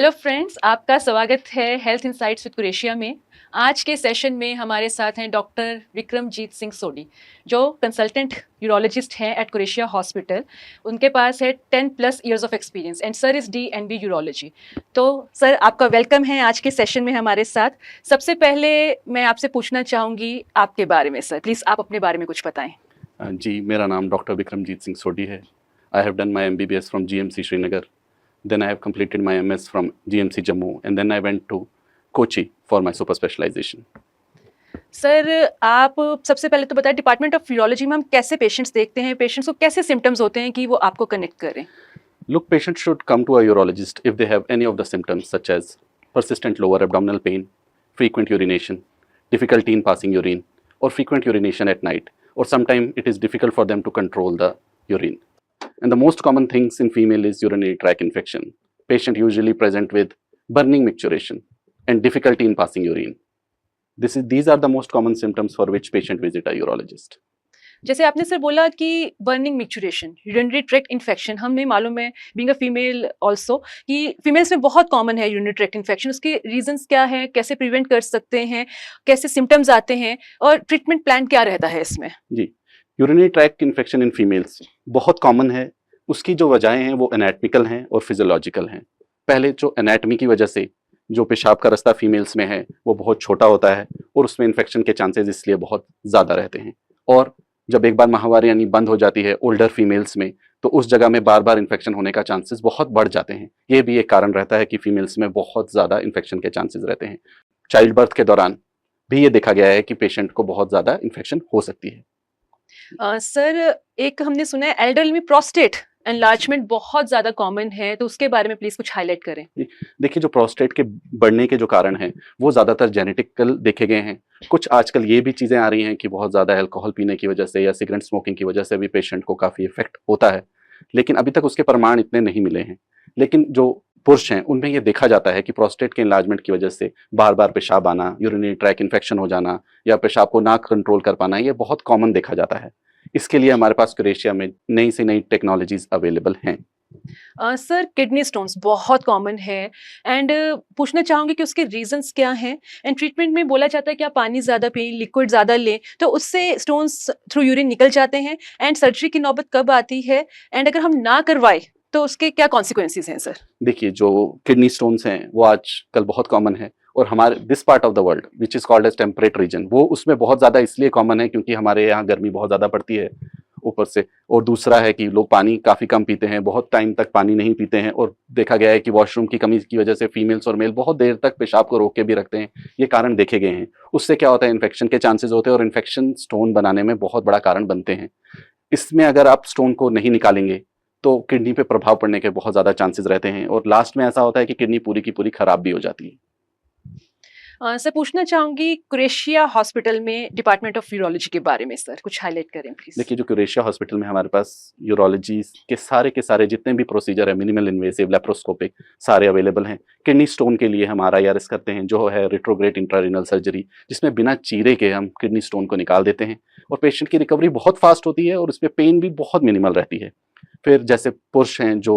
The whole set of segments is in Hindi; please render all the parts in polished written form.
हेलो फ्रेंड्स, आपका स्वागत है हेल्थ इनसाइट्स विद कुरेशिया में। आज के सेशन में हमारे साथ हैं डॉक्टर विक्रमजीत सिंह सोडी, जो कंसल्टेंट यूरोलॉजिस्ट हैं एट कुरेशिया हॉस्पिटल। उनके पास है 10+ years of experience and sir is DNB urology. तो सर, आपका वेलकम है आज के सेशन में हमारे साथ। सबसे पहले मैं आपसे पूछना चाहूँगी आपके बारे में। सर प्लीज़ आप अपने बारे में कुछ बताएँ। जी, मेरा नाम डॉक्टर विक्रमजीत सिंह सोडी है। I have done my MBBS from GMC Srinagar, then I have completed my MS from GMC Jammu, and then I went to Kochi for my super specialization. Sir, आप सबसे पहले तो बताएं डिपार्टमेंट ऑफ यूरोलॉजी में हम कैसे पेशेंट्स देखते हैं, पेशेंट्स को कैसे सिम्टम्स होते हैं कि वो आपको कनेक्ट करें। Look, patients should come to a urologist if they have any of the symptoms such as persistent lower abdominal pain, frequent urination, difficulty in passing urine, or frequent urination at night, or sometimes it is difficult for them to control the urine. And the most common things in female is urinary tract infection. Patient usually present with burning micturition and difficulty in passing urine. These are the most common symptoms for which patient visit a urologist. जैसे आपने सर बोला कि burning micturition, urinary tract infection, हमें मालूम है बीइंग अ फीमेल ऑल्सो कि फीमेल्स में बहुत कॉमन है यूरिनरी ट्रैक्ट इन्फेक्शन। उसके रीजंस क्या हैं, कैसे प्रिवेंट कर सकते हैं, कैसे सिम्टम्स आते हैं और ट्रीटमेंट प्लान क्या रहता है इसमें। जी, urinary tract infection in females बहुत कॉमन है। उसकी जो वजहें हैं वो एनाटमिकल हैं और फिजियोलॉजिकल हैं। पहले जो एनाटमी की वजह से जो पेशाब का रास्ता फीमेल्स में है वो बहुत छोटा होता है और उसमें इन्फेक्शन के चांसेस इसलिए बहुत ज़्यादा रहते हैं। और जब एक बार माहवारी यानी बंद हो जाती है ओल्डर फीमेल्स में, तो उस जगह में बार बार इन्फेक्शन होने का चांसेस बहुत बढ़ जाते हैं। ये भी एक कारण रहता है कि फीमेल्स में बहुत ज़्यादा इन्फेक्शन के चांसेस रहते हैं। चाइल्ड बर्थ के दौरान भी ये देखा गया है कि पेशेंट को बहुत ज़्यादा इन्फेक्शन हो सकती है। सर, एक हमने सुना है एल्डरली में प्रोस्टेट एनलार्जमेंट बहुत ज़्यादा कॉमन है, तो उसके बारे में प्लीज़ कुछ हाईलाइट करें। देखिए, जो प्रोस्टेट के बढ़ने के जो कारण हैं वो ज़्यादातर जेनेटिकल देखे गए हैं। कुछ आजकल ये भी चीज़ें आ रही हैं कि बहुत ज़्यादा अल्कोहल पीने की वजह से या सिगरेट स्मोकिंग की वजह से भी पेशेंट को काफ़ी इफेक्ट होता है, लेकिन अभी तक उसके प्रमाण इतने नहीं मिले हैं। लेकिन जो पुरुष हैं उनमें ये देखा जाता है कि प्रोस्टेट के इन्लार्जमेंट की वजह से बार बार पेशाब आना, यूरिनरी ट्रैक इन्फेक्शन हो जाना या पेशाब को ना कंट्रोल कर पाना, ये बहुत कॉमन देखा जाता है। इसके लिए हमारे पास कुरेशिया में नई से नई टेक्नोलॉजीज अवेलेबल हैं। सर, किडनी स्टोन्स बहुत कॉमन है एंड पूछना चाहूँगी कि उसके रीजंस क्या हैं एंड ट्रीटमेंट में बोला जाता है कि आप पानी ज़्यादा पिए, लिक्विड ज़्यादा लें, तो उससे स्टोन्स थ्रू यूरिन निकल जाते हैं एंड सर्जरी की नौबत कब आती है एंड अगर हम ना करवाएं तो उसके क्या कॉन्सिक्वेंसेस हैं। सर देखिए, जो किडनी स्टोन्स हैं वो आजकल बहुत कॉमन है और हमारे this part of the world which is called as temperate region, वो उसमें बहुत ज़्यादा इसलिए कॉमन है क्योंकि हमारे यहाँ गर्मी बहुत ज़्यादा पड़ती है ऊपर से, और दूसरा है कि लोग पानी काफ़ी कम पीते हैं, बहुत टाइम तक पानी नहीं पीते हैं, और देखा गया है कि वॉशरूम की कमी की वजह से फीमेल्स और मेल बहुत देर तक पेशाब को रोक के भी रखते हैं। ये कारण देखे गए हैं। उससे क्या होता है, इन्फेक्शन के चांसेस होते हैं और इन्फेक्शन स्टोन बनाने में बहुत बड़ा कारण बनते हैं। इसमें अगर आप स्टोन को नहीं निकालेंगे तो किडनी पे प्रभाव पड़ने के बहुत ज़्यादा चांसेस रहते हैं और लास्ट में ऐसा होता है कि किडनी पूरी की पूरी खराब भी हो जाती है। सर, पूछना चाहूँगी कुरेशिया हॉस्पिटल में डिपार्टमेंट ऑफ यूरोलॉजी के बारे में। सर कुछ हाईलाइट करें प्लीज़। देखिए, जो कुरेशिया हॉस्पिटल में हमारे पास यूरोलॉजी के सारे जितने भी प्रोसीजर है, मिनिमल इन्वेसिव, लेप्रोस्कोपिक, सारे अवेलेबल हैं। किडनी स्टोन के लिए हम RIRS करते हैं, जो है रेट्रोग्रेड इंट्रारीनल सर्जरी, जिसमें बिना चीरे के हम किडनी स्टोन को निकाल देते हैं और पेशेंट की रिकवरी बहुत फास्ट होती है और उसमें पेन भी बहुत मिनिमल रहती है। फिर जैसे पुरुष हैं जो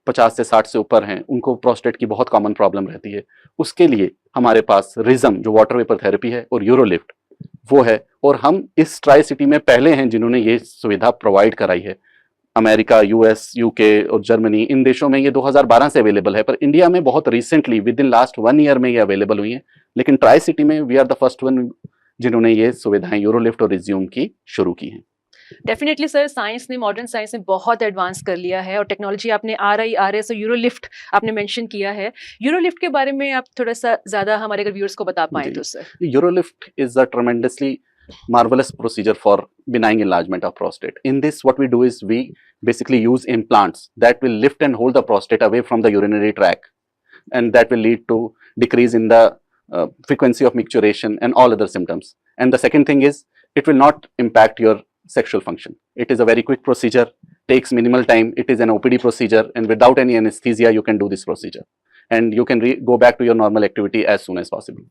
50 से 60 से ऊपर हैं, उनको प्रोस्टेट की बहुत कॉमन प्रॉब्लम रहती है। उसके लिए हमारे पास रिज्म जो वाटर वेपर थेरेपी है और यूरोलिफ्ट वो है, और हम इस ट्राई सिटी में पहले हैं जिन्होंने ये सुविधा प्रोवाइड कराई है। अमेरिका, US, UK और जर्मनी, इन देशों में ये 2012 से अवेलेबल है, पर इंडिया में बहुत recently within last 1 year में ये अवेलेबल हुई है। लेकिन ट्राई सिटी में we are the first one जिन्होंने ये सुविधाएं यूरोलिफ्ट और रिज्यूम की शुरू की हैं। डेफिनेटली सर, साइंस ने, मॉडर्न साइंस ने बहुत एडवांस कर लिया है और टेक्नोलॉजी आपने RIRS और यूरोलिफ्ट आपने मेंशन किया है। यूरोलिफ्ट के बारे में आप थोड़ा सा ज़्यादा हमारे अगर व्यूअर्स को बता पाएँ तो sir. Eurolift is a tremendously marvelous procedure for benign enlargement of prostate. In this, what we do is we basically use implants that will lift and hold the prostate away from the urinary tract, and that will lead to decrease in the frequency of micturition and all other symptoms. And the second thing is, it will not impact your sexual function. It is a very quick procedure, takes minimal time. It is an OPD procedure, and without any anesthesia, you can do this procedure, and you can go back to your normal activity as soon as possible.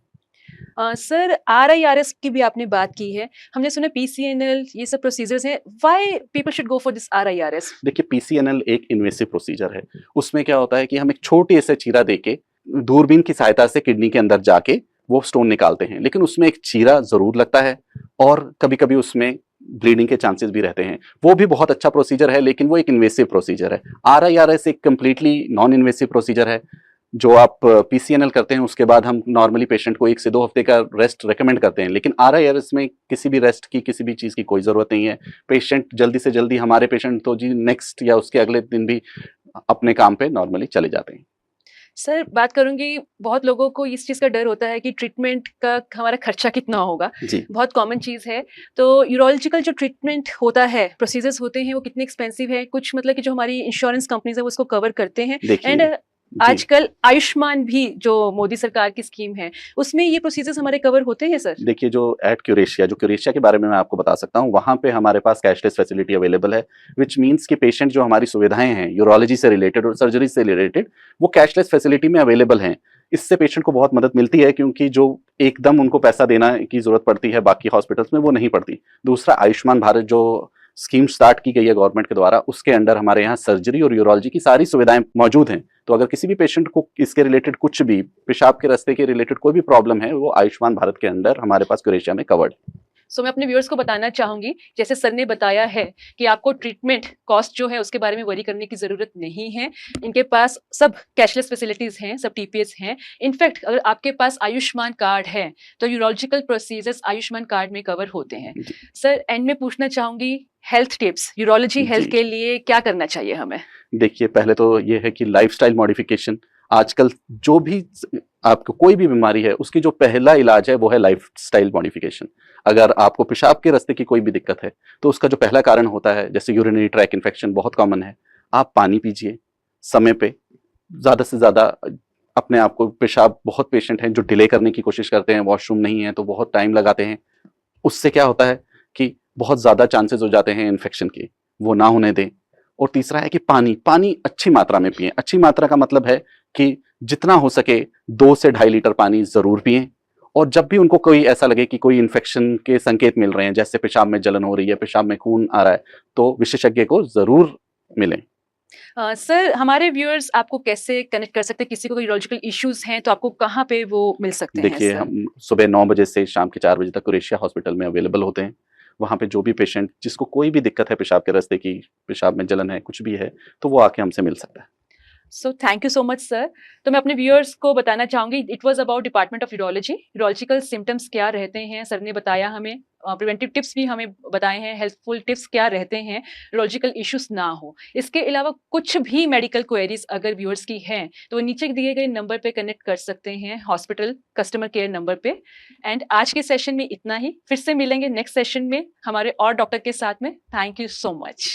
Sir, RIRS की भी आपने बात की है, हमने सुना PCNL, ये सब प्रोसीजर्स हैं। Why people should go for this RIRS? देखिए, PCNL एक इन्वेसिव प्रोसीजर है। उसमें क्या होता है कि हम एक छोटे से चीरा देके दूरबीन की सहायता से किडनी के अंदर जाके वो स्टोन निकालते हैं, लेकिन उसमें एक चीरा जरूर लगता है और कभी कभी उसमें ब्लीडिंग के चांसेस भी रहते हैं। वो भी बहुत अच्छा प्रोसीजर है, लेकिन वो एक इन्वेसिव प्रोसीजर है। RIRS एक कंप्लीटली नॉन इन्वेसिव प्रोसीजर है। जो आप PCNL करते हैं उसके बाद हम नॉर्मली पेशेंट को 1 से 2 हफ्ते का रेस्ट रेकमेंड करते हैं, लेकिन RIRS में किसी भी रेस्ट की, किसी भी चीज़ की कोई ज़रूरत नहीं है। पेशेंट जल्दी से जल्दी, हमारे पेशेंट तो जी नेक्स्ट या उसके अगले दिन भी अपने काम पे नॉर्मली चले जाते हैं। सर बात करूंगी, बहुत लोगों को इस चीज़ का डर होता है कि ट्रीटमेंट का हमारा खर्चा कितना होगा। जी बहुत कॉमन चीज़ है। तो यूरोलॉजिकल जो ट्रीटमेंट होता है, प्रोसीजर्स होते हैं, वो कितने एक्सपेंसिव है? कुछ मतलब कि जो हमारी इंश्योरेंस कंपनीज है वो उसको कवर करते हैं। एंड देखिए, जी आजकल आयुष्मान भी जो मोदी सरकार की स्कीम है, उसमें ये प्रोसीजर्स हमारे कवर होते हैं सर? देखिए, जो एट क्यूरेशिया, जो क्यूरेशिया के बारे में मैं आपको बता सकता हूँ, वहाँ पे हमारे पास कैशलेस फैसिलिटी अवेलेबल है, विच मीन्स कि पेशेंट जो हमारी सुविधाएं हैं यूरोलॉजी से रिलेटेड और सर्जरी से रिलेटेड, वो कैशलेस फैसिलिटी में अवेलेबल हैं। इससे पेशेंट को बहुत मदद मिलती है, क्योंकि जो एकदम उनको पैसा देना की जरूरत पड़ती है बाकी हॉस्पिटल्स में, वो नहीं पड़ती। दूसरा, आयुष्मान भारत जो स्कीम स्टार्ट की गई है गवर्नमेंट के द्वारा, उसके अंडर हमारे यहाँ सर्जरी और यूरोलॉजी की सारी सुविधाएं मौजूद हैं। तो अगर किसी भी पेशेंट को इसके रिलेटेड कुछ भी, पेशाब के रास्ते के रिलेटेड कोई भी प्रॉब्लम है, वो आयुष्मान भारत के अंडर हमारे पास क्यूरेशिया में कवर्ड। सो मैं अपने व्यूअर्स को बताना चाहूंगी, जैसे सर ने बताया है कि आपको ट्रीटमेंट कॉस्ट जो है उसके बारे में वरी करने की जरूरत नहीं है। इनके पास सब कैशलेस फैसिलिटीज हैं, सब TPS हैं। इनफैक्ट अगर आपके पास आयुष्मान कार्ड है तो यूरोलॉजिकल प्रोसीजर्स आयुष्मान कार्ड में कवर होते हैं। जी सर एंड में पूछना चाहूंगी, हेल्थ टिप्स यूरोलॉजी हेल्थ जी के लिए क्या करना चाहिए हमें? देखिए, पहले तो ये है कि लाइफस्टाइल मॉडिफिकेशन। आजकल जो भी आपको कोई भी बीमारी है, उसकी जो पहला इलाज है वो है लाइफस्टाइल मॉडिफिकेशन। अगर आपको पेशाब के रास्ते की कोई भी दिक्कत है, तो उसका जो पहला कारण होता है, जैसे यूरिनरी ट्रैक इन्फेक्शन बहुत कॉमन है, आप पानी पीजिए समय पे, ज़्यादा से ज़्यादा अपने आप को, पेशाब, बहुत पेशेंट हैं जो डिले करने की कोशिश करते हैं, वॉशरूम नहीं है तो बहुत टाइम लगाते हैं। उससे क्या होता है कि बहुत ज़्यादा चांसेस हो जाते हैं इन्फेक्शन के, वो ना होने दें। और तीसरा है कि पानी अच्छी मात्रा में पिएं। अच्छी मात्रा का मतलब है कि जितना हो सके 2 से 2.5 लीटर पानी ज़रूर पिएं। और जब भी उनको कोई ऐसा लगे कि कोई इन्फेक्शन के संकेत मिल रहे हैं, जैसे पेशाब में जलन हो रही है, पेशाब में खून आ रहा है, तो विशेषज्ञ को ज़रूर मिलें। सर हमारे व्यूअर्स आपको कैसे कनेक्ट कर सकते हैं? किसी को कोई यूरोलॉजिकल इश्यूज हैं तो आपको कहाँ पे वो मिल सकते हैं देखिए, सर? हम सुबह 9 बजे से शाम के 4 बजे तक क्यूरेशिया हॉस्पिटल में अवेलेबल होते हैं। वहाँ पे जो भी पेशेंट, जिसको कोई भी दिक्कत है पेशाब के रास्ते की, पेशाब में जलन है, कुछ भी है, तो वो आके हमसे मिल सकता है। So thank you so much sir. तो मैं अपने व्यूअर्स को बताना चाहूंगी, it was about department of urology. Urological symptoms क्या रहते हैं सर ने बताया हमें, प्रिवेंटिव टिप्स भी हमें बताए हैं, हेल्पफुल टिप्स क्या रहते हैं, यूरोलॉजिकल इश्यूज ना हो। इसके अलावा कुछ भी मेडिकल क्वेरीज अगर व्यूअर्स की हैं तो वो नीचे दिए गए नंबर पे कनेक्ट कर सकते हैं, हॉस्पिटल कस्टमर केयर नंबर पे। एंड आज के सेशन में इतना ही, फिर से मिलेंगे नेक्स्ट सेशन में हमारे और डॉक्टर के साथ में। Thank you so much.